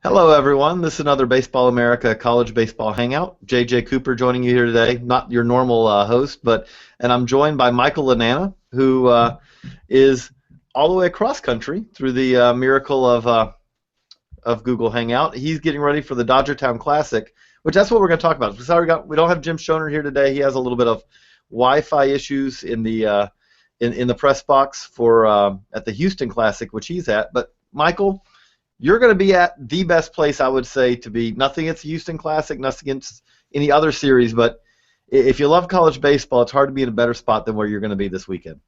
Hello, everyone. This is another Baseball America College Baseball Hangout. JJ Cooper joining you here today. Not your normal host, and I'm joined by Michael Lananna, who is all the way across country through the miracle of Google Hangout. He's getting ready for the Dodgertown Classic, which that's what we're going to talk about. Sorry, we don't have Jim Shonerd here today. He has a little bit of Wi-Fi issues in the press box for at the Houston Classic, which he's at. But Michael, you're going to be at the best place I would say to be. Nothing against the Houston Classic, nothing against any other series, but if you love college baseball, it's hard to be in a better spot than where you're going to be this weekend.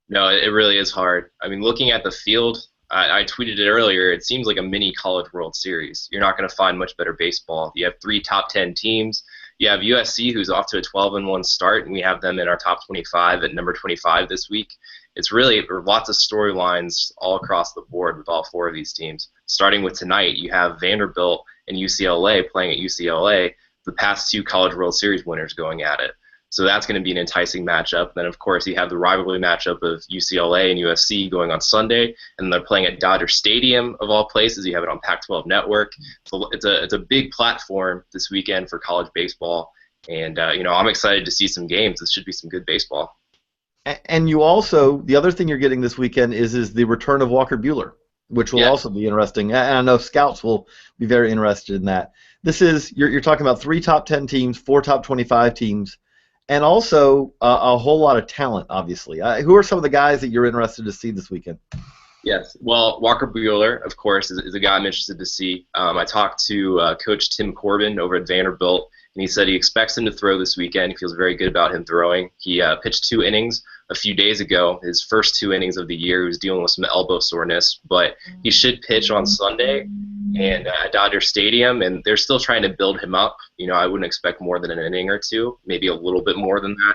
No, it really is hard. I mean, looking at the field, I tweeted it earlier, it seems like a mini College World Series. You're not going to find much better baseball. You have three top 10 teams. You have USC, who's off to a 12-1 start, and we have them in our top 25 at number 25 this week. It's really lots of storylines all across the board with all four of these teams. Starting with tonight, you have Vanderbilt and UCLA playing at UCLA, the past two College World Series winners going at it. So that's going to be an enticing matchup. Then, of course, you have the rivalry matchup of UCLA and USC going on Sunday, and they're playing at Dodger Stadium, of all places. You have it on Pac-12 Network. So it's a big platform this weekend for college baseball, and I'm excited to see some games. This should be some good baseball. And you also, the other thing you're getting this weekend is the return of Walker Bueller, which will also be interesting. And I know scouts will be very interested in that. This is you're talking about three top 10 teams, four top 25 teams. And also a whole lot of talent, obviously. Who are some of the guys that you're interested to see this weekend? Yes. Well, Walker Bueller, of course, is a guy I'm interested to see. I talked to Coach Tim Corbin over at Vanderbilt, and he said he expects him to throw this weekend. He feels very good about him throwing. He pitched 2 innings a few days ago, his first 2 innings of the year. He was dealing with some elbow soreness, but he should pitch on Sunday and at Dodger Stadium, and they're still trying to build him up. I wouldn't expect more than an inning or two, maybe a little bit more than that.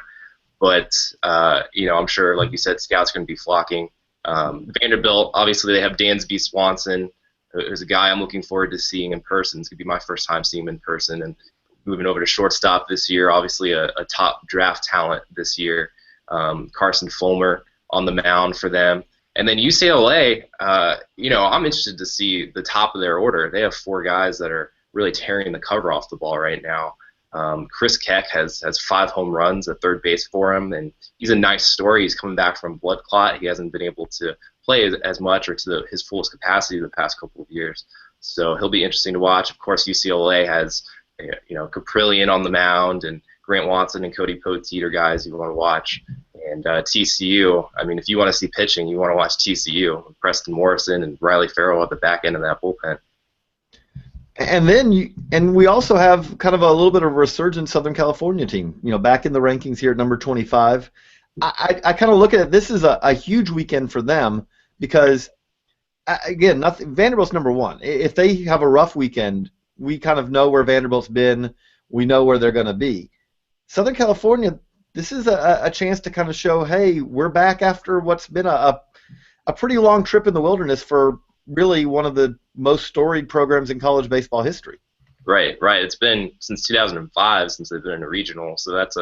But, I'm sure, like you said, scouts are going to be flocking. Vanderbilt, obviously, they have Dansby Swanson, who's a guy I'm looking forward to seeing in person. It's going to be my first time seeing him in person. And moving over to shortstop this year, obviously a top draft talent this year. Carson Fulmer on the mound for them. And then UCLA, I'm interested to see the top of their order. They have 4 guys that are really tearing the cover off the ball right now. Chris Keck has 5 home runs at third base for him, and he's a nice story. He's coming back from blood clot. He hasn't been able to play as much or to his fullest capacity the past couple of years. So he'll be interesting to watch. Of course, UCLA has Caprillion on the mound, and Grant Watson and Cody Poteet are guys you want to watch. And TCU, I mean, if you want to see pitching, you want to watch TCU. Preston Morrison and Riley Farrell at the back end of that bullpen. And we also have kind of a little bit of a resurgent Southern California team, back in the rankings here at number 25. I kind of look at it, this is a huge weekend for them because, again, Vanderbilt's number 1. If they have a rough weekend, we kind of know where Vanderbilt's been. We know where they're going to be. Southern California, this is a chance to kind of show, hey, we're back after what's been a pretty long trip in the wilderness for really one of the most storied programs in college baseball history. Right. It's been since 2005 since they've been in a regional, so that's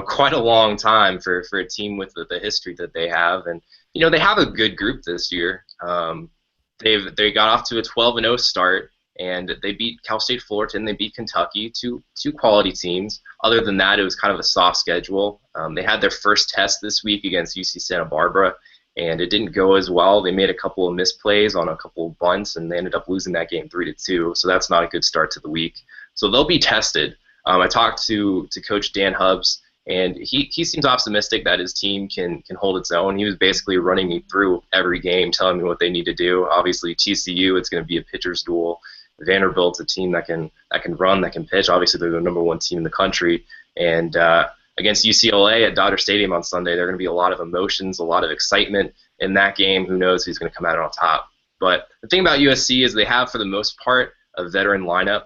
quite a long time for a team with the history that they have. And they have a good group this year. They got off to a 12-0 start, and they beat Cal State Fullerton. They beat Kentucky, two quality teams. Other than that, it was kind of a soft schedule. They had their first test this week against UC Santa Barbara, and it didn't go as well. They made a couple of misplays on a couple of bunts, and they ended up losing that game 3-2. So that's not a good start to the week. So they'll be tested. I talked to Coach Dan Hubbs, and he seems optimistic that his team can hold its own. He was basically running me through every game, telling me what they need to do. Obviously, TCU, it's going to be a pitcher's duel. Vanderbilt's a team that can run, that can pitch. Obviously, they're the number 1 team in the country. And against UCLA at Dodger Stadium on Sunday, there are going to be a lot of emotions, a lot of excitement in that game. Who knows who's going to come out on top? But the thing about USC is they have, for the most part, a veteran lineup.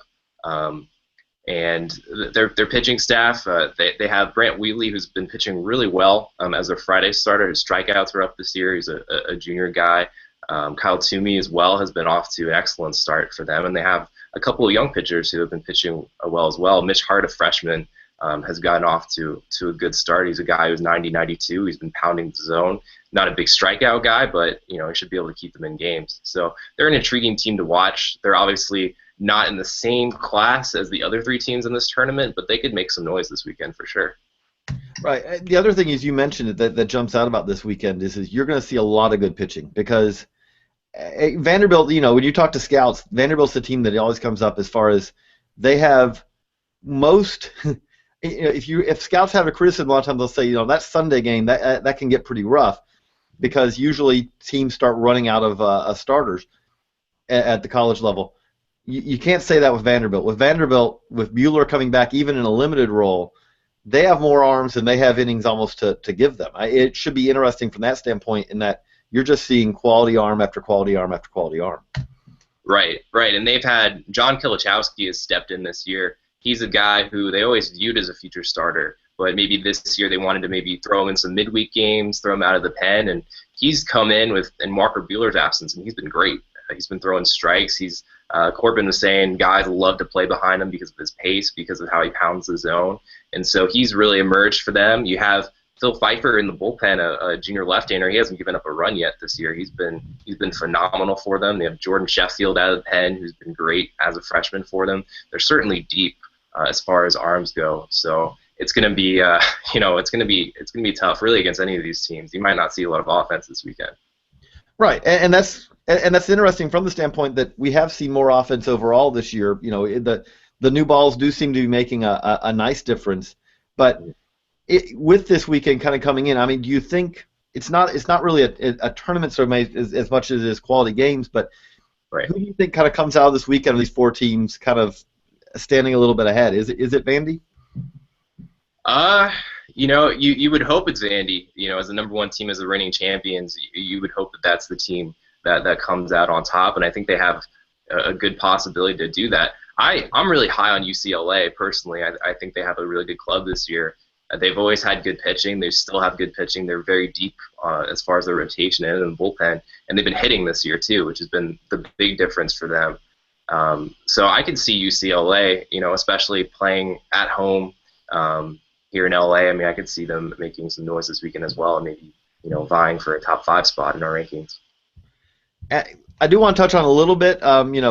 And their pitching staff, they have Brant Wheatley, who's been pitching really well as their Friday starter. His strikeouts are up this year. He's a junior guy. Kyle Toomey as well has been off to an excellent start for them, and they have a couple of young pitchers who have been pitching well as well. Mitch Hart, a freshman, has gotten off to a good start. He's a guy who's 90-92. He's been pounding the zone. not a big strikeout guy, but he should be able to keep them in games. So they're an intriguing team to watch. They're obviously not in the same class as the other three teams in this tournament, but they could make some noise this weekend for sure. Right. The other thing is you mentioned it that jumps out about this weekend is you're going to see a lot of good pitching because Vanderbilt, when you talk to scouts, Vanderbilt's the team that always comes up as far as they have most. If scouts have a criticism, a lot of times they'll say, that Sunday game that can get pretty rough because usually teams start running out of starters at the college level. You can't say that with Vanderbilt. With Vanderbilt, with Bueller coming back even in a limited role, they have more arms and they have innings almost to give them. It should be interesting from that standpoint in that you're just seeing quality arm after quality arm after quality arm. Right. And they've had John Kilichowski has stepped in this year. He's a guy who they always viewed as a future starter, but maybe this year they wanted to maybe throw him in some midweek games, throw him out of the pen, and he's come in in Walker Bueller's absence, and he's been great. He's been throwing strikes. Corbin was saying guys love to play behind him because of his pace, because of how he pounds the zone, and so he's really emerged for them. You have Phil Pfeiffer in the bullpen, a junior left-hander. He hasn't given up a run yet this year. He's been phenomenal for them. They have Jordan Sheffield out of the pen, who's been great as a freshman for them. They're certainly deep as far as arms go. So it's going to be, it's going to be tough really against any of these teams. You might not see a lot of offense this weekend. Right, and that's interesting from the standpoint that we have seen more offense overall this year. The new balls do seem to be making a nice difference, but with this weekend kind of coming in, I mean, do you think it's not really a tournament so as much as it is quality games, but right. Who do you think kind of comes out of this weekend of these four teams kind of standing a little bit ahead? Is it Vandy? You would hope it's Vandy. As the number one team, as the reigning champions, you would hope that that's the team that comes out on top, and I think they have a good possibility to do that. I'm really high on UCLA personally. I think they have a really good club this year. They've always had good pitching. They still have good pitching. They're very deep as far as their rotation and in the bullpen, and they've been hitting this year too, which has been the big difference for them. So I can see UCLA, especially playing at home here in LA. I mean, I could see them making some noise this weekend as well, and maybe vying for a top 5 spot in our rankings. I do want to touch on a little bit.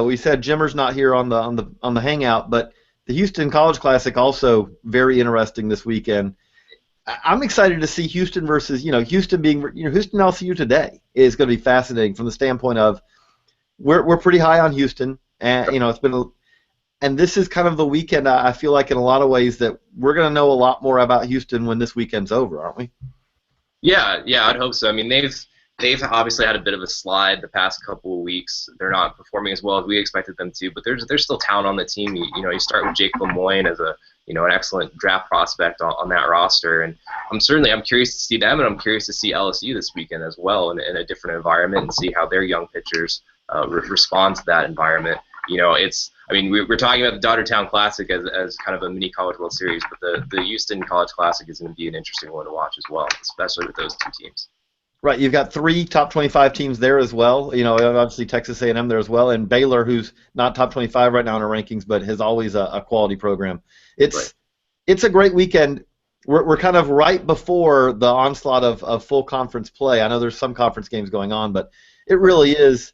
We said Jimmer's not here on the hangout, but the Houston College Classic also very interesting this weekend. I'm excited to see Houston versus Houston being Houston LCU today is going to be fascinating from the standpoint of we're pretty high on Houston, and it's been and this is kind of the weekend I feel like in a lot of ways that we're going to know a lot more about Houston when this weekend's over, aren't we? Yeah, I'd hope so. I mean, they've obviously had a bit of a slide the past couple of weeks. They're not performing as well as we expected them to, but there's still talent on the team. You start with Jake Lemoyne as an excellent draft prospect on that roster, and I'm curious to see them, and I'm curious to see LSU this weekend as well in a different environment and see how their young pitchers respond to that environment. We're talking about the Dodgertown Classic as kind of a mini College World Series, but the Houston College Classic is going to be an interesting one to watch as well, especially with those two teams. Right, you've got 3 top 25 teams there as well. Obviously Texas A&M there as well, and Baylor, who's not top 25 right now in our rankings, but has always a quality program. It's a great weekend. We're kind of right before the onslaught of full conference play. I know there's some conference games going on, but it really is.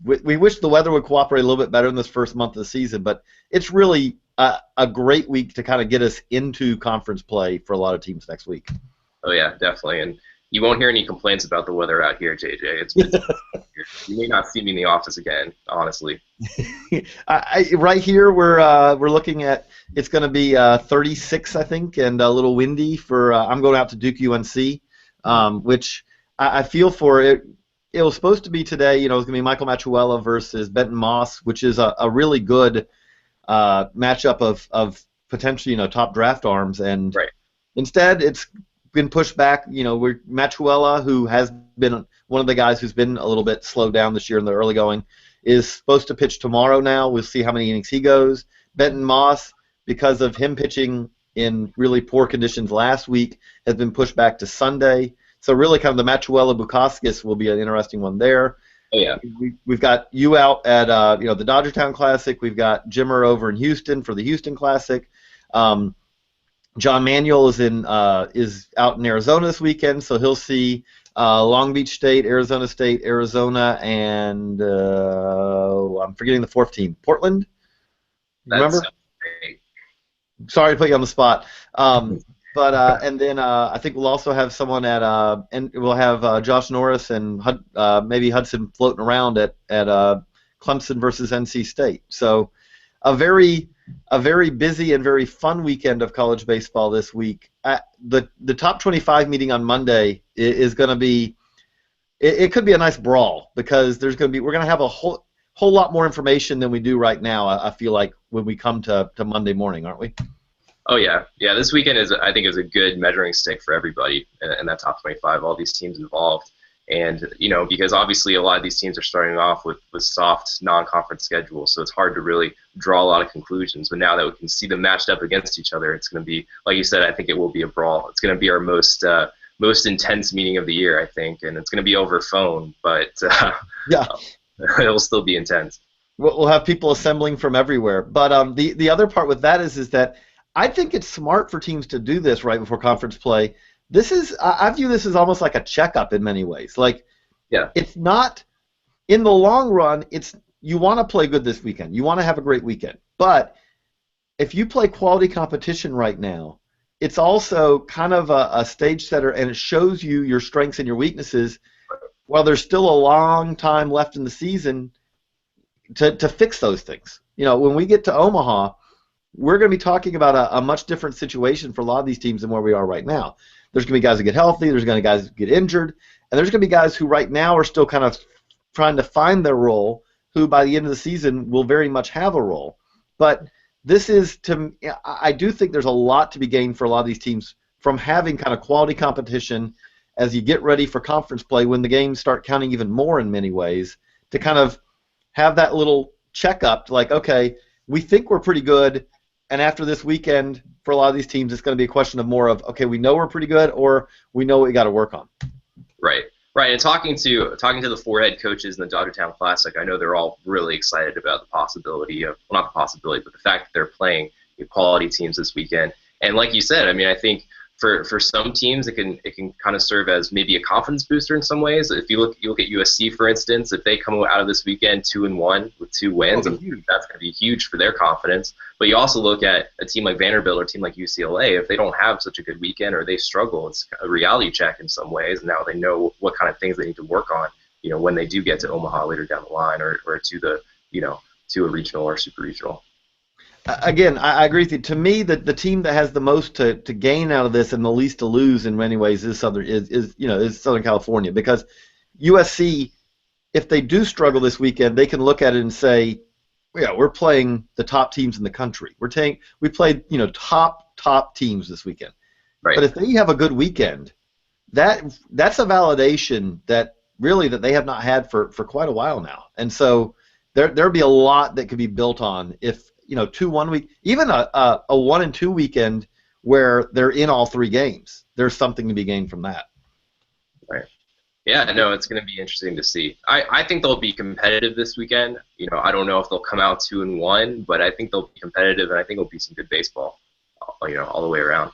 We wish the weather would cooperate a little bit better in this first month of the season, but it's really a great week to kind of get us into conference play for a lot of teams next week. Oh yeah, definitely, and you won't hear any complaints about the weather out here, JJ. It's been you may not see me in the office again, honestly. Right here, we're looking at it's going to be 36, I think, and a little windy for. I'm going out to Duke UNC, which I feel for it. It was supposed to be today. It was going to be Michael Machuela versus Benton Moss, which is a really good matchup of potentially top draft arms, and instead it's been pushed back. We're Machuela, who has been one of the guys who's been a little bit slowed down this year in the early going, is supposed to pitch tomorrow now. We'll see how many innings he goes. Benton Moss, because of him pitching in really poor conditions last week, has been pushed back to Sunday. So really kind of the Machuela-Bukauskas will be an interesting one there. Oh, yeah. We've got you out at the Dodgertown Classic. We've got Jimmer over in Houston for the Houston Classic. John Manuel is out in Arizona this weekend, so he'll see Long Beach State, Arizona, and I'm forgetting the fourth team. Portland? That's Remember? great. Sorry to put you on the spot. But and then I think we'll also have someone and we'll have Josh Norris and maybe Hudson floating around at Clemson versus NC State. So a very busy and very fun weekend of college baseball this week. The top 25 meeting on Monday is going to be it could be a nice brawl because we're going to have a whole lot more information than we do right now. I feel like when we come to Monday morning, aren't we? Oh yeah. This weekend I think is a good measuring stick for everybody in that top 25. All these teams involved, and because obviously a lot of these teams are starting off with soft non-conference schedules, so it's hard to really draw a lot of conclusions. But now that we can see them matched up against each other, it's going to be, like you said, I think it will be a brawl. It's going to be our most intense meeting of the year, I think, and it's going to be over phone, but Yeah. it'll still be intense. We'll have people assembling from everywhere. But the other part with that is that I think it's smart for teams to do this right before conference play. I view this as almost like a checkup in many ways. Like, Yeah. it's not in the long run. You want to play good this weekend. You want to have a great weekend. But if you play quality competition right now, it's also kind of a stage setter, and it shows you your strengths and your weaknesses. While there's still a long time left in the season to fix those things. When we get to Omaha, we're going to be talking about a much different situation for a lot of these teams than where we are right now. There's going to be guys that get healthy, there's going to be guys that get injured, and there's going to be guys who right now are still kind of trying to find their role, who by the end of the season will very much have a role. But I do think there's a lot to be gained for a lot of these teams from having kind of quality competition as you get ready for conference play when the games start counting even more in many ways, to kind of have that little checkup, like, okay, we think we're pretty good, and after this weekend, for a lot of these teams, it's going to be a question of more of, okay, we know we're pretty good, or we know what we got to work on. Right. And talking to the four head coaches in the Dodgertown Classic, I know they're all really excited about the possibility of, well, not the possibility, but the fact that they're playing quality teams this weekend. And like you said, I mean, I think for some teams, it can kind of serve as maybe a confidence booster in some ways. If you look at USC, for instance, if they come out of this weekend 2-1 with 2 wins, that's going to be huge for their confidence. But you also look at a team like Vanderbilt or a team like UCLA. If they don't have such a good weekend or they struggle, it's a reality check in some ways. Now they know what kind of things they need to work on, when they do get to Omaha later down the line, or to the to a regional or super regional. Again, I agree with you. To me, the team that has the most to gain out of this and the least to lose in many ways is Southern California, because USC, if they do struggle this weekend, they can look at it and say, yeah, we're playing the top teams in the country. We played top teams this weekend. Right. But if they have a good weekend, that's a validation that they have not had for quite a while now. And so there'll be a lot that could be built on if 2-1 week, even a 1-2 weekend where they're in all 3 games. There's something to be gained from that. Right. Yeah, no, it's going to be interesting to see. I think they'll be competitive this weekend. I don't know if they'll come out 2-1, but I think they'll be competitive, and I think it'll be some good baseball, all the way around.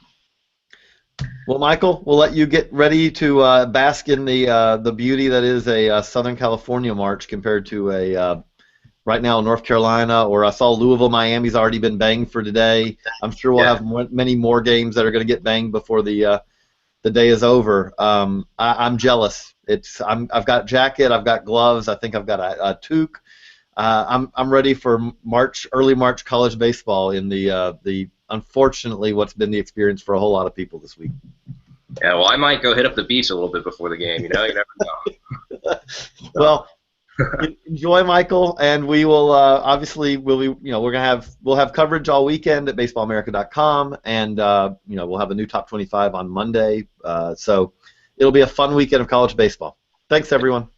Well, Michael, we'll let you get ready to bask in the beauty that is a Southern California March compared to right now in North Carolina, or I saw Louisville, Miami's already been banged for today. I'm sure we'll have many more games that are going to get banged before the day is over. I'm jealous. I've got jacket, I've got gloves, I think I've got a toque. I'm ready for early March college baseball in the unfortunately what's been the experience for a whole lot of people this week. Yeah, well, I might go hit up the beach a little bit before the game. You never know. Well. Enjoy, Michael, and we will obviously we'll have coverage all weekend at baseballamerica.com, and we'll have a new top 25 on Monday. So it'll be a fun weekend of college baseball. Thanks, everyone.